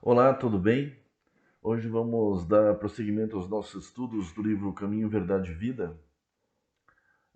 Olá, tudo bem? Hoje vamos dar prosseguimento aos nossos estudos do livro Caminho, Verdade e Vida.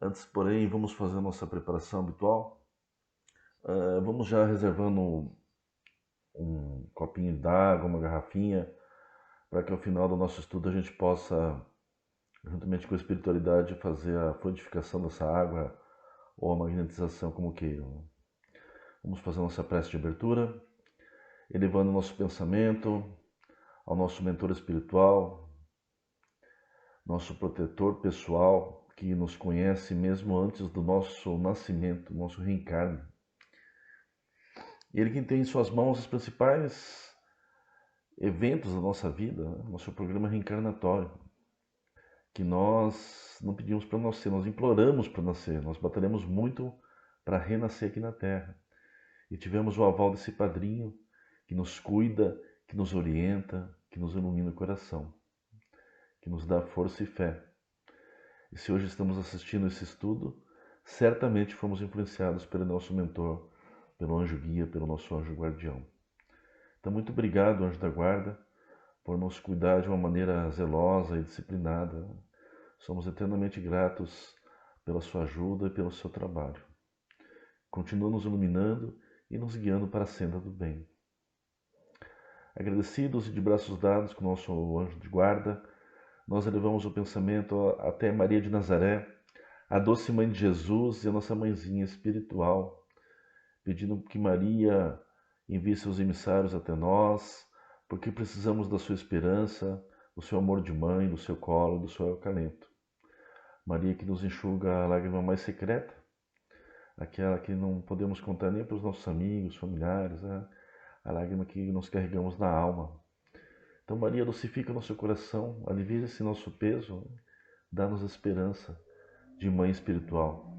Antes, porém, vamos fazer a nossa preparação habitual. Vamos já reservando um copinho d'água, uma garrafinha, para que ao final do nosso estudo a gente possa, juntamente com a espiritualidade, fazer a fluidificação dessa água ou a magnetização, como queiram. Vamos fazer a nossa prece de abertura, elevando o nosso pensamento ao nosso mentor espiritual, nosso protetor pessoal, que nos conhece mesmo antes do nosso nascimento, nosso reencarne. Ele quem tem em suas mãos os principais eventos da nossa vida, né? Nosso programa reencarnatório, que nós não pedimos para nascer, nós imploramos para nascer, nós batalhamos muito para renascer aqui na Terra. E tivemos o aval desse padrinho que nos cuida, que nos orienta, que nos ilumina o coração, que nos dá força e fé. E se hoje estamos assistindo esse estudo, certamente fomos influenciados pelo nosso mentor, pelo anjo guia, pelo nosso anjo guardião. Então, muito obrigado, anjo da guarda, por nos cuidar de uma maneira zelosa e disciplinada. Somos eternamente gratos pela sua ajuda e pelo seu trabalho. Continua nos iluminando e nos guiando para a senda do bem. Agradecidos e de braços dados com o nosso anjo de guarda, nós elevamos o pensamento até Maria de Nazaré, a doce mãe de Jesus e a nossa mãezinha espiritual, pedindo que Maria envie seus emissários até nós, porque precisamos da sua esperança, do seu amor de mãe, do seu colo, do seu acalento. Maria que nos enxuga a lágrima mais secreta, aquela que não podemos contar nem para os nossos amigos, familiares, a lágrima que nos carregamos na alma. Então Maria dulcifica nosso coração, alivia esse nosso peso, dá-nos esperança de mãe espiritual.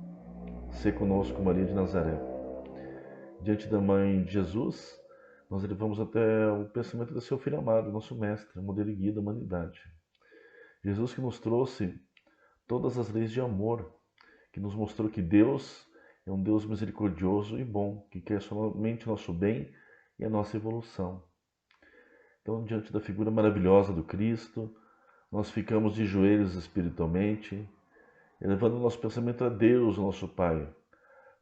Sê conosco, Maria de Nazaré. Diante da mãe de Jesus, nós elevamos até o pensamento do seu filho amado, nosso mestre, modelo e guia da humanidade. Jesus que nos trouxe todas as leis de amor, que nos mostrou que Deus é um Deus misericordioso e bom, que quer somente nosso bem e a nossa evolução. Então, diante da figura maravilhosa do Cristo, nós ficamos de joelhos espiritualmente, elevando nosso pensamento a Deus, nosso Pai,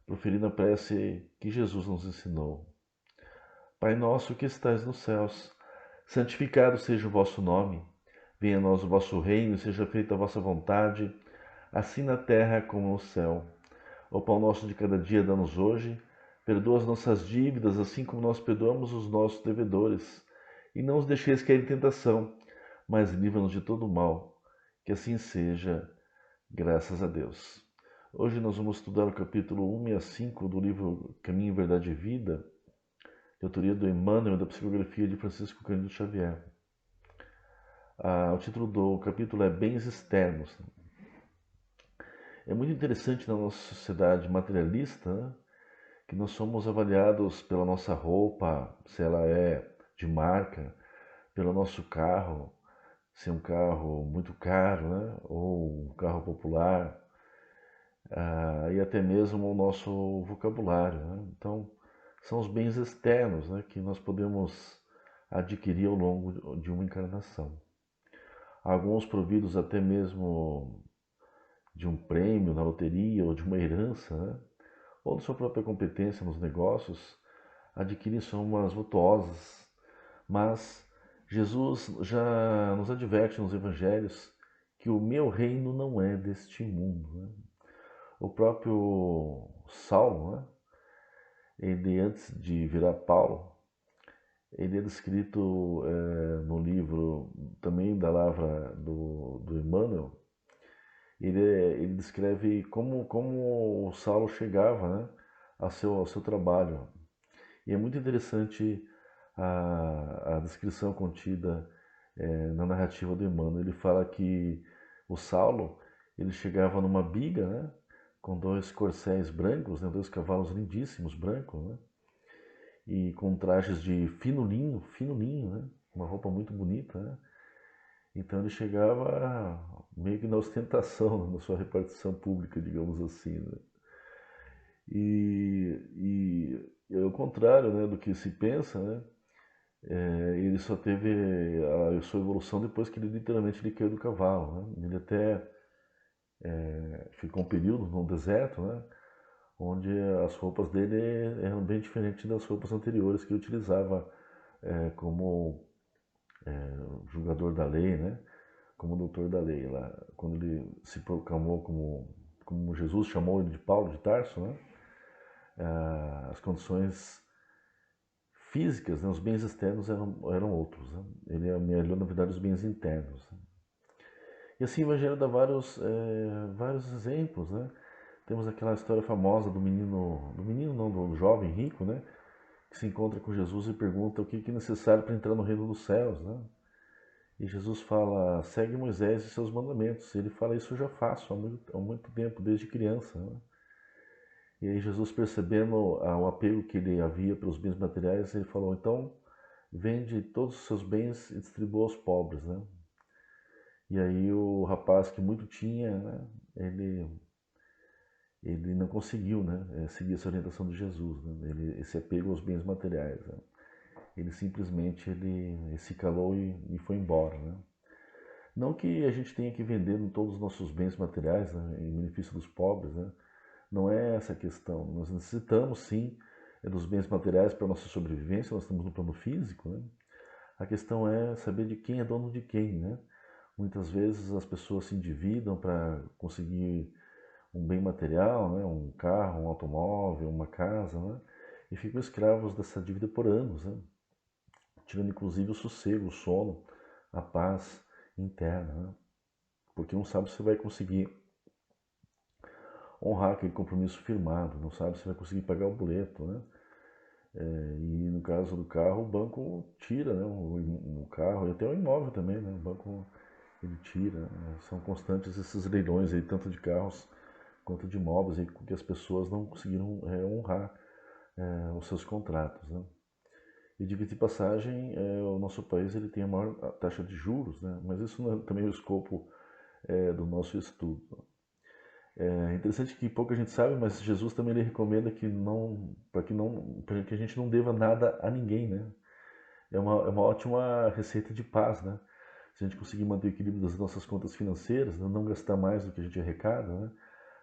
proferindo a prece que Jesus nos ensinou. Pai nosso que estais nos céus, santificado seja o vosso nome. Venha a nós o vosso reino, seja feita a vossa vontade, assim na terra como no céu. O pão nosso de cada dia dá-nos hoje. Perdoa as nossas dívidas, assim como nós perdoamos os nossos devedores. E não os deixeis cair em tentação, mas livra-nos de todo o mal. Que assim seja, graças a Deus. Hoje nós vamos estudar o capítulo 165 do livro Caminho, Verdade e Vida, de autoria do Emmanuel, da psicografia de Francisco Cândido Xavier. O título do capítulo é Bens Externos. É muito interessante na nossa sociedade materialista, né, que nós somos avaliados pela nossa roupa, se ela é de marca, pelo nosso carro, se é um carro muito caro, né, ou um carro popular, e até mesmo o nosso vocabulário, né? Então, são os bens externos, né, que nós podemos adquirir ao longo de uma encarnação. Alguns providos até mesmo de um prêmio na loteria ou de uma herança, né, ou de sua própria competência nos negócios, adquirem somas vultuosas. Mas Jesus já nos adverte nos evangelhos que o meu reino não é deste mundo, né? O próprio Saulo, né, ele antes de virar Paulo, ele é descrito no livro também da Lavra do Emmanuel. Ele descreve como o Saulo chegava, né, ao seu trabalho. E é muito interessante a descrição contida na narrativa do Emmanuel. Ele fala que o Saulo ele chegava numa biga, né, com dois corcéis brancos, né, dois cavalos lindíssimos brancos, né, e com trajes de fino linho, né, uma roupa muito bonita, né. Então ele chegava meio que na ostentação, na sua repartição pública, digamos assim, né. E ao contrário, né, do que se pensa, né, Ele só teve a sua evolução depois que ele literalmente ele caiu do cavalo, né? Ele até ficou um período no deserto, né? Onde as roupas dele eram bem diferentes das roupas anteriores que ele utilizava como julgador da lei, né? Como doutor da lei lá, quando ele se proclamou como Jesus chamou ele de Paulo de Tarso, né? As condições físicas, né? Os bens externos eram outros, né? Ele amelhou na verdade os bens internos, né? E assim o Evangelho dá vários exemplos, né? Temos aquela história famosa do menino não, do jovem rico, né? Que se encontra com Jesus e pergunta o que é necessário para entrar no reino dos céus, né? E Jesus fala, segue Moisés e seus mandamentos. E ele fala, isso eu já faço há muito tempo, desde criança, né? E aí Jesus, percebendo o apego que ele havia pelos bens materiais, ele falou, então vende todos os seus bens e distribua aos pobres, né? E aí o rapaz que muito tinha, né? Ele não conseguiu, né? Seguir essa orientação de Jesus, né? Esse apego aos bens materiais, né? Ele simplesmente ele se calou e foi embora, né? Não que a gente tenha que vender todos os nossos bens materiais, né, em benefício dos pobres, né? Não é essa a questão. Nós necessitamos sim dos bens materiais para a nossa sobrevivência, nós estamos no plano físico, né? A questão é saber de quem é dono de quem, né? Muitas vezes as pessoas se endividam para conseguir um bem material, né? Um carro, um automóvel, uma casa, né? E ficam escravos dessa dívida por anos, né? Tirando inclusive o sossego, o sono, a paz interna, né? Porque não sabe se vai conseguir honrar aquele compromisso firmado, não sabe se vai conseguir pagar o boleto, né? E no caso do carro, o banco tira, né? O carro e até o imóvel também, né? O banco ele tira, né? São constantes esses leilões aí, tanto de carros quanto de imóveis, aí, que as pessoas não conseguiram honrar os seus contratos, né? E diga de passagem, o nosso país ele tem a maior taxa de juros, né? Mas isso não é também o escopo do nosso estudo. É interessante que pouca gente sabe, mas Jesus também ele recomenda que para que a gente não deva nada a ninguém, né? É uma ótima receita de paz, né? Se a gente conseguir manter o equilíbrio das nossas contas financeiras, né? Não gastar mais do que a gente arrecada, né?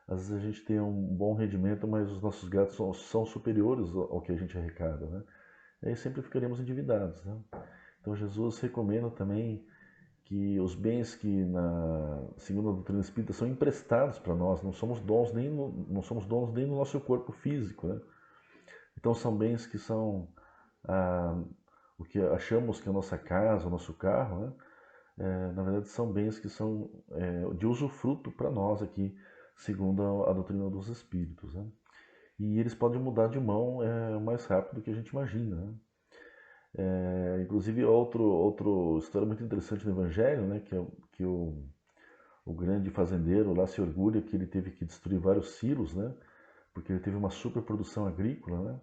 Às vezes a gente tem um bom rendimento, mas os nossos gastos são superiores ao que a gente arrecada, né? Aí sempre ficaremos endividados, né? Então Jesus recomenda também que os bens que segundo a doutrina espírita são emprestados para nós, não somos donos nem do nosso corpo físico, né? Então são bens que são ah, o que achamos que é a nossa casa, o nosso carro, né? Na verdade são bens que são de usufruto para nós aqui, segundo a doutrina dos espíritos, né? E eles podem mudar de mão mais rápido do que a gente imagina, né? Inclusive, outro história muito interessante no Evangelho, né, que o grande fazendeiro lá se orgulha que ele teve que destruir vários silos, né, porque ele teve uma superprodução agrícola, né,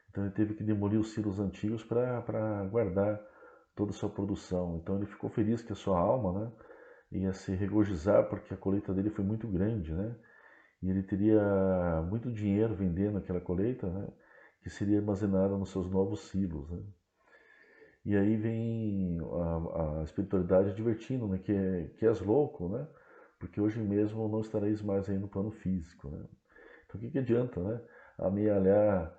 então ele teve que demolir os silos antigos para guardar toda a sua produção. Então ele ficou feliz que a sua alma, né, ia se regozijar porque a colheita dele foi muito grande, né, e ele teria muito dinheiro vendendo aquela colheita, né, que seria armazenada nos seus novos silos, né. E aí vem a espiritualidade divertindo, né? Que és louco, né? Porque hoje mesmo não estareis mais aí no plano físico, né? Então o que adianta, né? Amealhar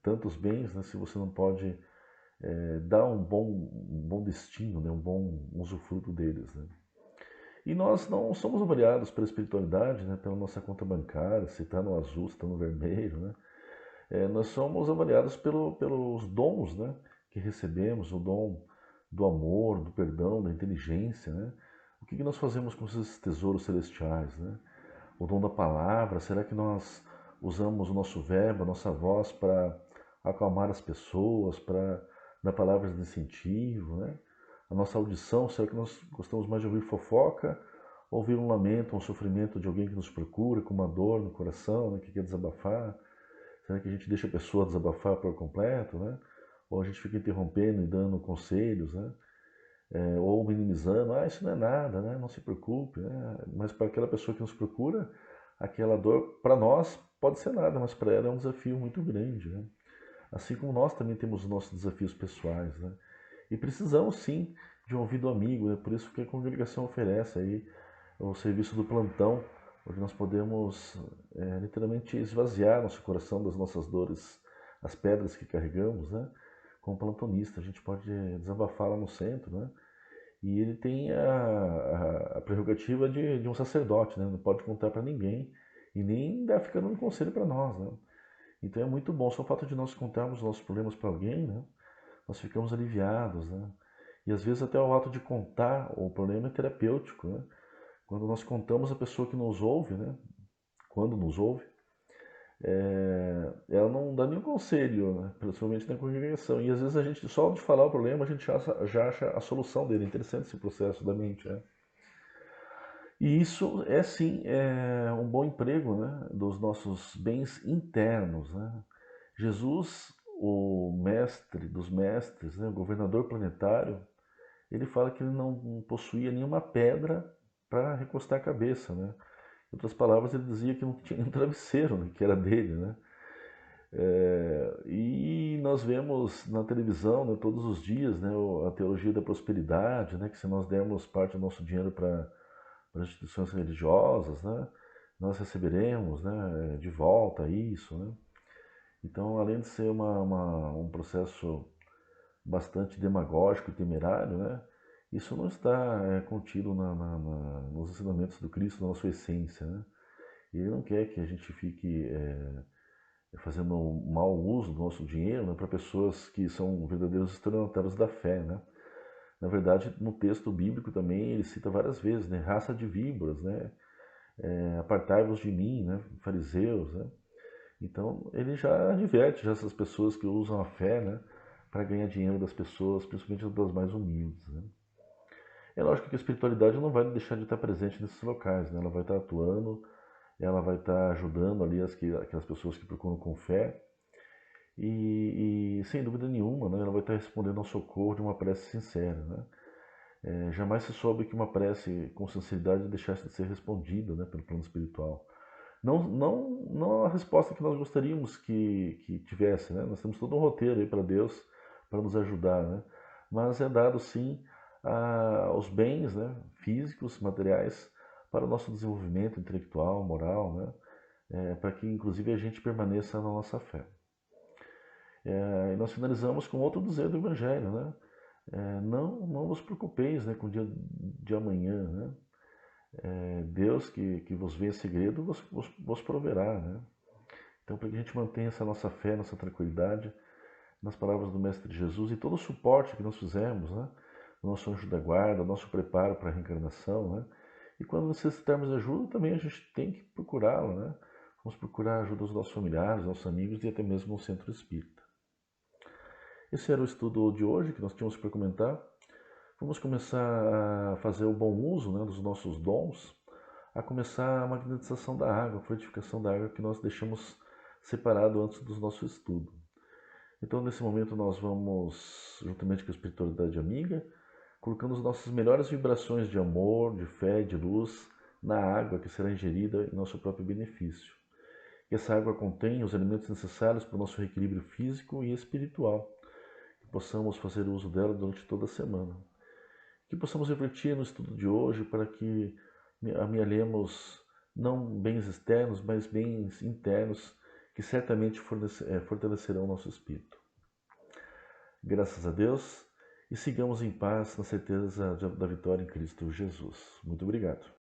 tantos bens, né? Se você não pode dar um bom destino, né? Um bom usufruto deles, né? E nós não somos avaliados pela espiritualidade, né? Pela nossa conta bancária, se está no azul, se está no vermelho, né? Nós somos avaliados pelos dons, né, que recebemos, o dom do amor, do perdão, da inteligência, né? O que nós fazemos com esses tesouros celestiais, né? O dom da palavra, será que nós usamos o nosso verbo, a nossa voz para acalmar as pessoas, para dar palavras de incentivo, né? A nossa audição, será que nós gostamos mais de ouvir fofoca, ouvir um lamento, um sofrimento de alguém que nos procura com uma dor no coração, né, que quer desabafar? Será que a gente deixa a pessoa desabafar por completo, né? Ou a gente fica interrompendo e dando conselhos, né? Ou minimizando, isso não é nada, né? Não se preocupe, né? Mas para aquela pessoa que nos procura, aquela dor, para nós, pode ser nada, mas para ela é um desafio muito grande, né? assim como nós também temos os nossos desafios pessoais, né? E precisamos sim de um ouvido amigo, é por isso que a congregação oferece aí o serviço do plantão, onde nós podemos literalmente esvaziar nosso coração das nossas dores, as pedras que carregamos, né? Com o plantonista, a gente pode desabafar lá no centro, né? E ele tem a prerrogativa de um sacerdote, né? Não pode contar para ninguém e nem dar ficando um conselho para nós, né? Então é muito bom, só o fato de nós contarmos nossos problemas para alguém, né? Nós ficamos aliviados, né? E às vezes até o ato de contar o problema é terapêutico, né? Quando nós contamos a pessoa que nos ouve, né? Quando nos ouve, ela não dá nenhum conselho, né? Principalmente na congregação. E às vezes a gente, só de falar o problema, a gente já acha a solução dele. É interessante esse processo da mente, né? E isso é sim um bom emprego, né? Dos nossos bens internos, né? Jesus, o mestre dos mestres, né? O governador planetário, ele fala que ele não possuía nenhuma pedra para recostar a cabeça, né? Em outras palavras, ele dizia que não tinha nenhum travesseiro, né, que era dele, né? E nós vemos na televisão, né, todos os dias, né, a teologia da prosperidade, né, que se nós dermos parte do nosso dinheiro para as instituições religiosas, né, nós receberemos, né, de volta isso, né? Então, além de ser um processo bastante demagógico e temerário, né, isso não está contido nos ensinamentos do Cristo, na sua essência, né? E ele não quer que a gente fique fazendo um mau uso do nosso dinheiro, né, para pessoas que são verdadeiros estelionatários da fé, né? Na verdade, no texto bíblico também ele cita várias vezes, né? Raça de víboras, né? Apartai-vos de mim, né? Fariseus, né? Então ele já adverte já essas pessoas que usam a fé, né? Para ganhar dinheiro das pessoas, principalmente das mais humildes, né? É lógico que a espiritualidade não vai deixar de estar presente nesses locais, né? Ela vai estar atuando, ela vai estar ajudando ali aquelas pessoas que procuram com fé e sem dúvida nenhuma, né, ela vai estar respondendo ao socorro de uma prece sincera, né? Jamais se soube que uma prece com sinceridade deixasse de ser respondida, né, pelo plano espiritual. Não a resposta que nós gostaríamos que tivesse, né? Nós temos todo um roteiro aí para Deus para nos ajudar, né? Mas é dado sim os bens, né, físicos, materiais para o nosso desenvolvimento intelectual, moral, né? Para que inclusive a gente permaneça na nossa fé. E nós finalizamos com outro dizer do Evangelho, né? Não vos preocupeis, né, com o dia de amanhã, né? Deus que vos vê em segredo vos proverá, né? Então, para que a gente mantenha essa nossa fé, nossa tranquilidade, nas palavras do Mestre Jesus e todo o suporte que nós fizemos, né? Nosso anjo da guarda, nosso preparo para a reencarnação, né? E quando necessitarmos de ajuda, também a gente tem que procurá-la, né? Vamos procurar a ajuda dos nossos familiares, nossos amigos e até mesmo no centro espírita. Esse era o estudo de hoje que nós tínhamos para comentar. Vamos começar a fazer o bom uso, né, dos nossos dons, a começar a magnetização da água, a frutificação da água que nós deixamos separado antes do nosso estudo. Então, nesse momento, nós vamos, juntamente com a espiritualidade amiga, colocando as nossas melhores vibrações de amor, de fé, de luz na água que será ingerida em nosso próprio benefício. Que essa água contém os elementos necessários para o nosso reequilíbrio físico e espiritual, que possamos fazer uso dela durante toda a semana. Que possamos refletir no estudo de hoje para que amealhemos não bens externos, mas bens internos que certamente fortalecerão o nosso espírito. Graças a Deus e sigamos em paz na certeza da vitória em Cristo Jesus. Muito obrigado.